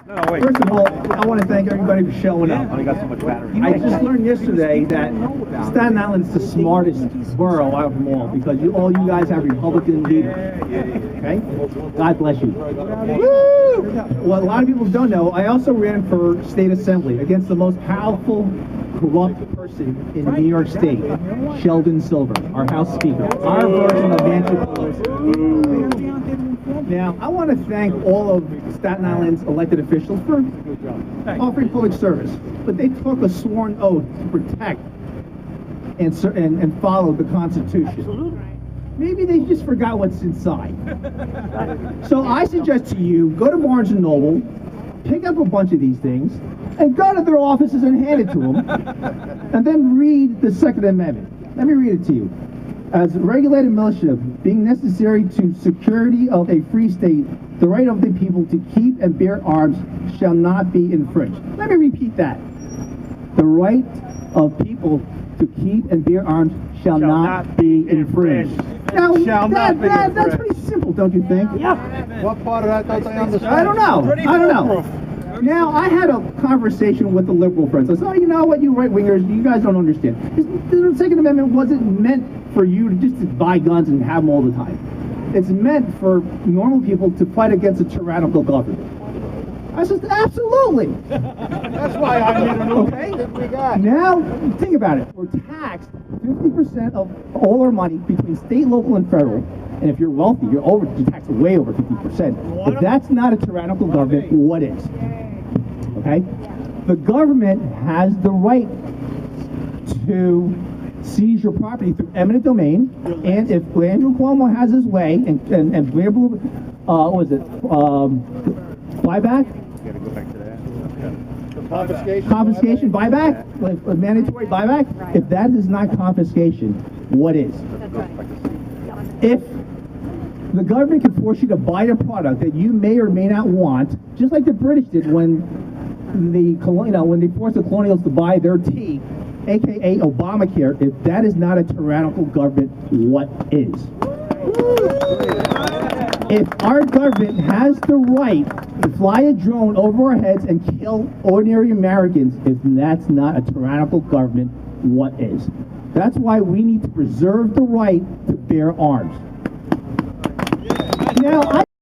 First of all, I want to thank everybody for showing up. I got so much battery. I just learned yesterday that Staten Island's the smartest borough out of them all because all you guys have Republican leaders. Okay? God bless you. Woo! What a lot of people don't know, I also ran for state assembly against the most powerful, corrupt person in New York State, Sheldon Silver, our House Speaker. Our version of Nancy Pelosi. Now, I want to thank all of Staten Island's elected officials for offering public service, but they took a sworn oath to protect and follow the Constitution. Maybe they just forgot what's inside. So I suggest to you, go to Barnes & Noble, pick up a bunch of these things, and go to their offices and hand it to them, and then read the Second Amendment. Let me read it to you. As regulated militia, being necessary to security of a free state, the right of the people to keep and bear arms shall not be infringed. Let me repeat that. The right of people to keep and bear arms shall not be infringed. Now, that's pretty simple, don't you think? Yeah. What part of that don't I understand? I don't know. Now, I had a conversation with the liberal friends. I said, oh, you know what, you right-wingers, you guys don't understand. The Second Amendment wasn't meant for you to just buy guns and have them all the time. It's meant for normal people to fight against a tyrannical government. I said, absolutely. That's why I need an okay. Now, think about it. We're taxed 50% of all our money between state, local, and federal. And if you're wealthy, you're taxed way over 50%. If that's not a tyrannical government, what is? Okay? The government has the right to seize your property through eminent domain, and if Andrew Cuomo has his way, and buyback? Confiscation, buyback? Like, mandatory buyback? If that is not confiscation, what is? If the government can force you to buy a product that you may or may not want, just like the British did when they forced the colonials to buy their tea, aka Obamacare, if that is not a tyrannical government, what is? If our government has the right to fly a drone over our heads and kill ordinary Americans, if that's not a tyrannical government, what is? That's why we need to preserve the right to bear arms. Now, I